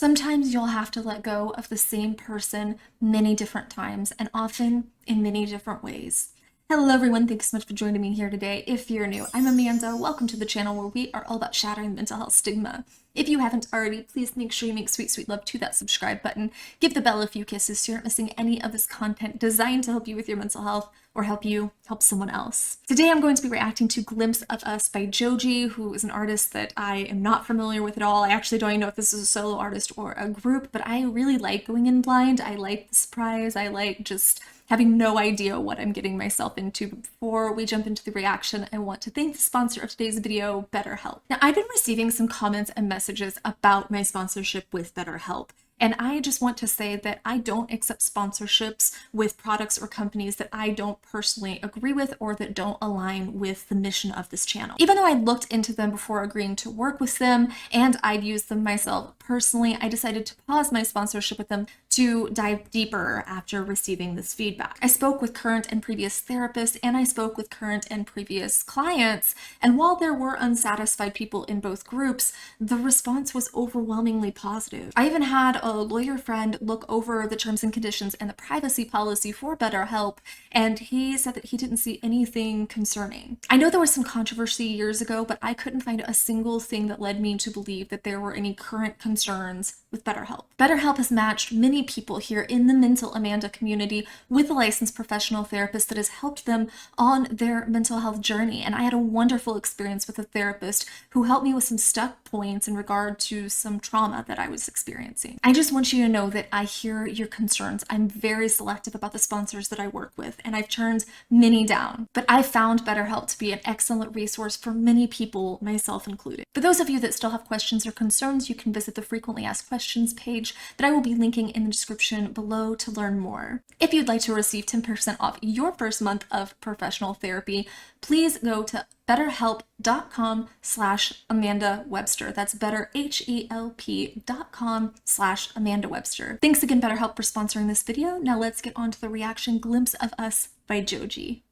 Sometimes you'll have to let go of the same person many different times and often in many different ways. Hello everyone, thanks so much for joining me here today. If you're new, I'm Amanda. Welcome to the channel where we are all about shattering mental health stigma. If you haven't already, please make sure you make sweet, sweet love to that subscribe button. Give the bell a few kisses so you're not missing any of this content designed to help you with your mental health or help you help someone else. Today I'm going to be reacting to Glimpse of Us by Joji, who is an artist that I am not familiar with at all. I actually don't even know if this is a solo artist or a group, but I really like going in blind. I like the surprise. I like just having no idea what I'm getting myself into. But before we jump into the reaction, I want to thank the sponsor of today's video, BetterHelp. Now, I've been receiving some comments and messages about my sponsorship with BetterHelp. And I just want to say that I don't accept sponsorships with products or companies that I don't personally agree with or that don't align with the mission of this channel. Even though I looked into them before agreeing to work with them and I'd used them myself personally, I decided to pause my sponsorship with them to dive deeper after receiving this feedback. I spoke with current and previous therapists and I spoke with current and previous clients, and while there were unsatisfied people in both groups, the response was overwhelmingly positive. I even had a lawyer friend look over the terms and conditions and the privacy policy for BetterHelp, and he said that he didn't see anything concerning. I know there was some controversy years ago, but I couldn't find a single thing that led me to believe that there were any current concerns with BetterHelp. BetterHelp has matched many people here in the Mental Amanda community with a licensed professional therapist that has helped them on their mental health journey. And I had a wonderful experience with a therapist who helped me with some stuck points in regard to some trauma that I was experiencing. I just want you to know that I hear your concerns. I'm very selective about the sponsors that I work with, and I've turned many down. But I found BetterHelp to be an excellent resource for many people, myself included. For those of you that still have questions or concerns, you can visit the frequently asked questions page that I will be linking in the description below to learn more. If you'd like to receive 10% off your first month of professional therapy, please go to betterhelp.com/Amanda Webster. That's betterhelp.com/Amanda Webster. Thanks again, BetterHelp, for sponsoring this video. Now let's get on to the reaction, Glimpse of Us by Joji.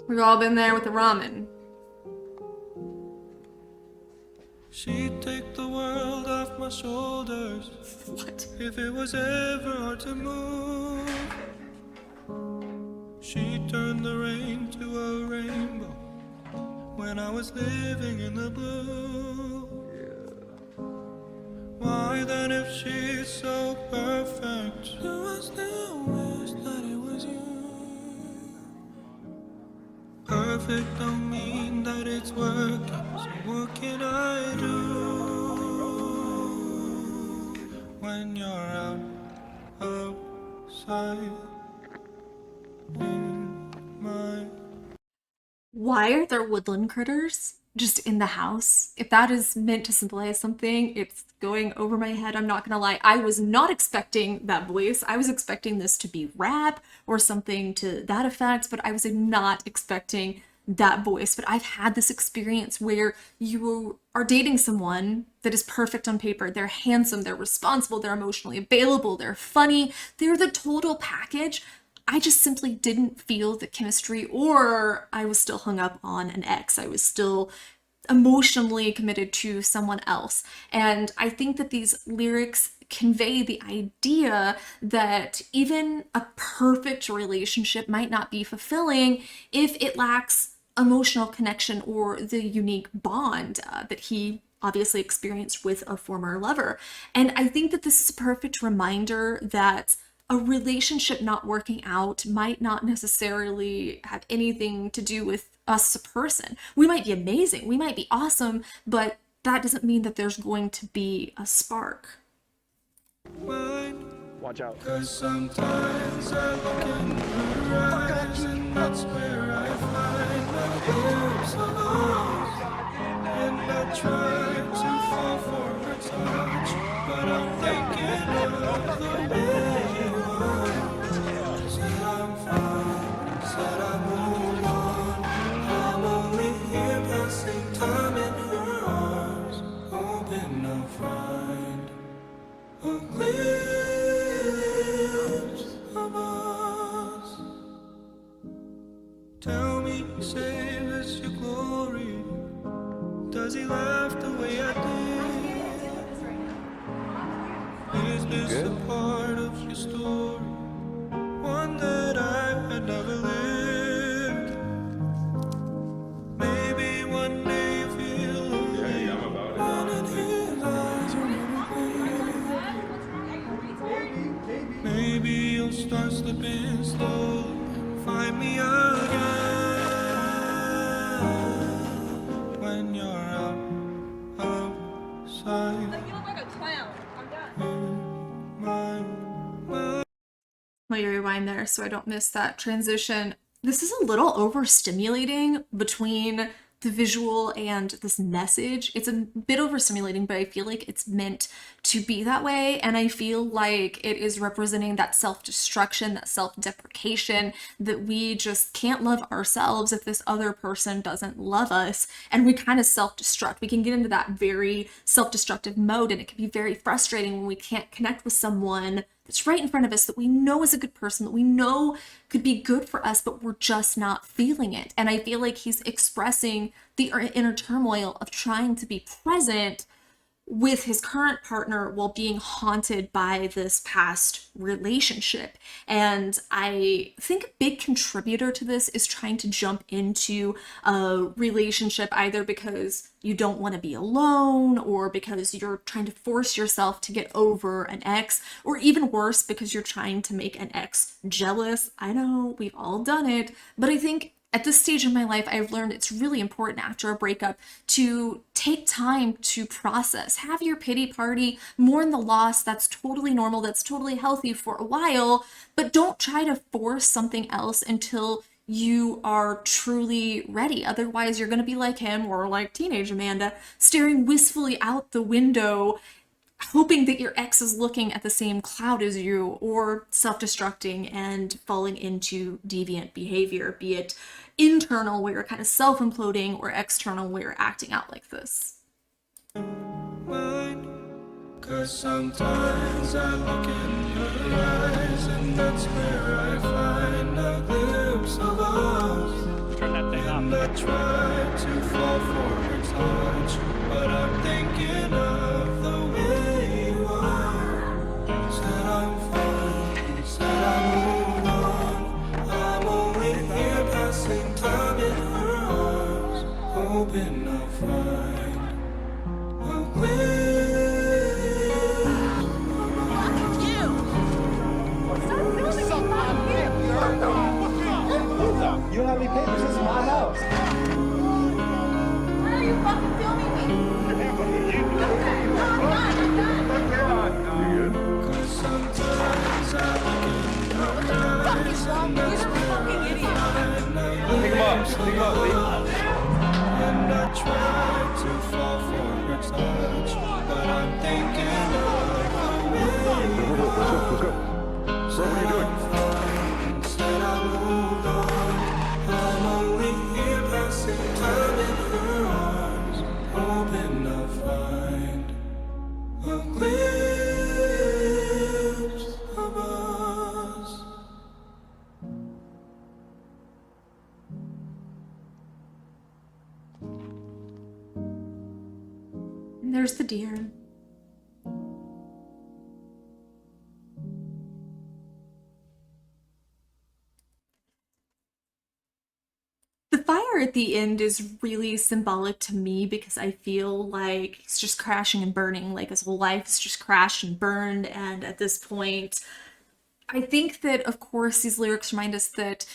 We've all been there with the ramen. She'd take the world off my shoulders. What? If it was ever hard to move, she'd turn the rain to a rainbow when I was living in the blue. Why then, if she's so perfect, do I still wish that it was you? Perfect don't mean that it's working, so what can I do when you're outside in my... Why are there woodland critters just in the house? If that is meant to symbolize something, it's going over my head. I'm not gonna lie. I was not expecting that voice. I was expecting this to be rap or something to that effect, but I was not expecting that voice. But I've had this experience where you are dating someone that is perfect on paper. They're handsome, they're responsible, they're emotionally available, they're funny, they're the total package. I just simply didn't feel the chemistry, or I was still hung up on an ex. I was still emotionally committed to someone else. And I think that these lyrics convey the idea that even a perfect relationship might not be fulfilling if it lacks emotional connection or the unique bond that he obviously experienced with a former lover. And I think that this is a perfect reminder that a relationship not working out might not necessarily have anything to do with us as a person. We might be amazing, we might be awesome, but that doesn't mean that there's going to be a spark. Watch out. 'Cause sometimes I look in her eyes, and that's where I find my hopes alone. And I try to fall for her touch, but I'm thinking of the way you are. Said I'm fine, said I move on. I'm only here passing time in her arms, hoping I'll find a glimpse a part of your story, one that I had never lived. Maybe one day you feel alone, and in his eyes you're everything. Maybe you'll start slipping slowly, find me again when you're out outside. You look like a clown. I'm done. Let me rewind there so I don't miss that transition. This is a little overstimulating between the visual and this message. It's a bit overstimulating, but I feel like it's meant to be that way. And I feel like it is representing that self-destruction, that self-deprecation, that we just can't love ourselves if this other person doesn't love us. And we kind of self-destruct. We can get into that very self-destructive mode, and it can be very frustrating when we can't connect with someone that's right in front of us that we know is a good person, that we know could be good for us, but we're just not feeling it. And I feel like he's expressing the inner turmoil of trying to be present with his current partner while being haunted by this past relationship. And I think a big contributor to this is trying to jump into a relationship either because you don't want to be alone, or because you're trying to force yourself to get over an ex, or even worse, because you're trying to make an ex jealous. I know, we've all done it, but I think at this stage in my life, I've learned it's really important after a breakup to take time to process. Have your pity party, mourn the loss. That's totally normal. That's totally healthy for a while, but don't try to force something else until you are truly ready. Otherwise, you're going to be like him, or like teenage Amanda, staring wistfully out the window, hoping that your ex is looking at the same cloud as you, or self-destructing and falling into deviant behavior, be it internal where you're kind of self-imploding, or external where you're acting out like this. Cause sometimes I look in your eyes, and that's where I find a glimpse of us. Turn that thing And up. I try to fall for your touch, but I'm thinking of the way you are. Said I'm fine, said I moved on. I'm only here passing time in her arms, hoping I'll find a glimpse. You don't have any papers, this is my house. Why are you fucking filming me? I'm done. Cause sometimes I look in your eyes, and that's where I find a Pick him up, pick him up, Lee. and I try to fall for your touch, but I'm thinking of the way you Let's go. Bro, what are you doing? said I moved on. I'm only here passing time in her arms, hoping I'll find a glimpse of us. And there's the deer. The fire at the end is really symbolic to me because I feel like he's just crashing and burning, like his whole life is just crashed and burned. And at this point, I think that, of course, these lyrics remind us that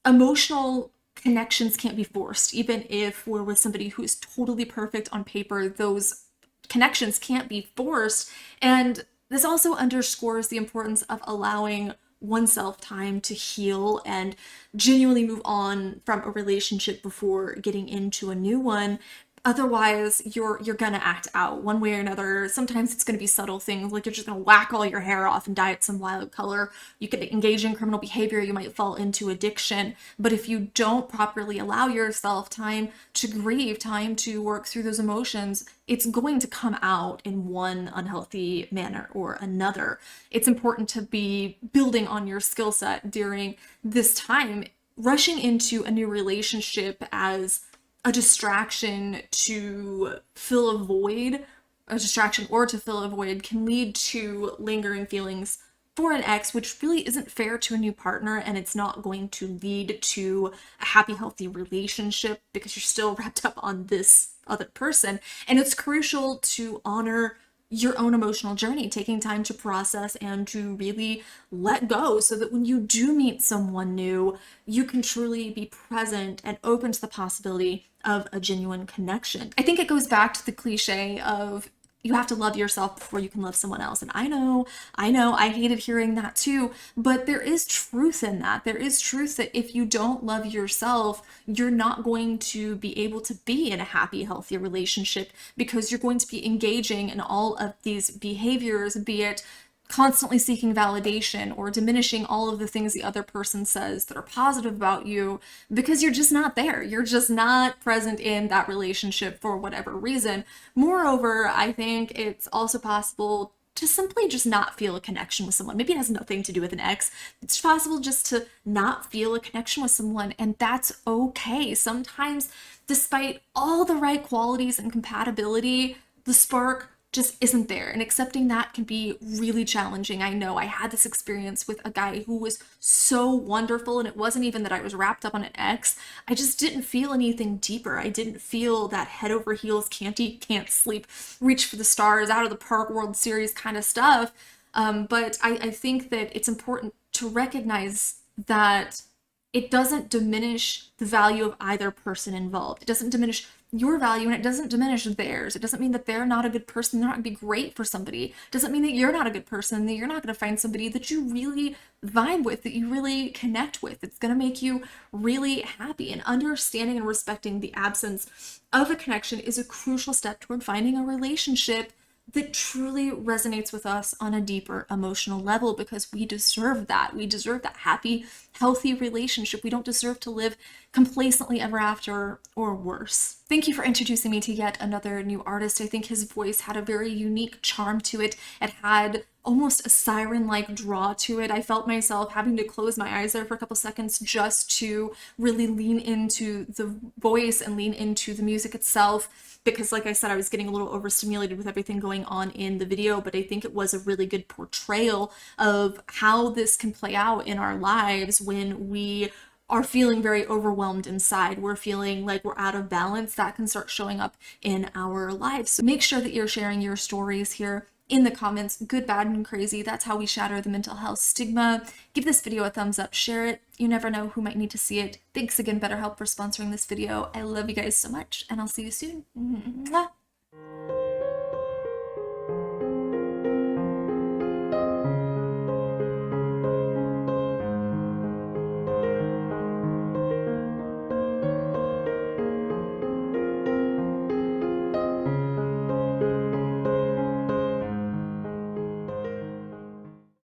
emotional connections can't be forced. Even if we're with somebody who is totally perfect on paper, those connections can't be forced. And this also underscores the importance of allowing oneself time to heal and genuinely move on from a relationship before getting into a new one. Otherwise, you're gonna act out one way or another. Sometimes it's gonna be subtle things, like you're just gonna whack all your hair off and dye it some wild color. You could engage in criminal behavior, you might fall into addiction. But if you don't properly allow yourself time to grieve, time to work through those emotions, it's going to come out in one unhealthy manner or another. It's important to be building on your skill set during this time. Rushing into a new relationship as a distraction to fill a void a distraction or to fill a void can lead to lingering feelings for an ex, which really isn't fair to a new partner, and it's not going to lead to a happy, healthy relationship because you're still wrapped up on this other person. And it's crucial to honor your own emotional journey, taking time to process and to really let go so that when you do meet someone new, you can truly be present and open to the possibility of a genuine connection. I think it goes back to the cliche of you have to love yourself before you can love someone else. And I know, I hated hearing that too, but there is truth in that. There is truth that if you don't love yourself, you're not going to be able to be in a happy, healthy relationship because you're going to be engaging in all of these behaviors, be it constantly seeking validation or diminishing all of the things the other person says that are positive about you because you're just not there. You're just not present in that relationship for whatever reason. Moreover, I think it's also possible to simply just not feel a connection with someone. Maybe it has nothing to do with an ex. It's possible just to not feel a connection with someone, and that's okay. Sometimes, despite all the right qualities and compatibility, the spark just isn't there, and accepting that can be really challenging. I know I had this experience with a guy who was so wonderful, and it wasn't even that I was wrapped up on an ex. I just didn't feel anything deeper. I didn't feel that head over heels, can't eat, can't sleep, reach for the stars, out of the park World Series kind of stuff. But I think that it's important to recognize that it doesn't diminish the value of either person involved. It doesn't diminish your value and it doesn't diminish theirs. It doesn't mean that they're not a good person, they're not gonna be great for somebody. It doesn't mean that you're not a good person, that you're not gonna find somebody that you really vibe with, that you really connect with. It's gonna make you really happy. And understanding and respecting the absence of a connection is a crucial step toward finding a relationship that truly resonates with us on a deeper emotional level, because we deserve that. We deserve that happy, healthy relationship. We don't deserve to live complacently ever after or worse. Thank you for introducing me to yet another new artist. I think his voice had a very unique charm to it. It had almost a siren-like draw to it. I felt myself having to close my eyes there for a couple seconds just to really lean into the voice and lean into the music itself, because like I said, I was getting a little overstimulated with everything going on in the video, but I think it was a really good portrayal of how this can play out in our lives when we are feeling very overwhelmed inside. We're feeling like we're out of balance. That can start showing up in our lives. So make sure that you're sharing your stories here in the comments, good, bad, and crazy. That's how we shatter the mental health stigma. Give this video a thumbs up, share it. You never know who might need to see it. Thanks again, BetterHelp, for sponsoring this video. I love you guys so much, and I'll see you soon. Mwah.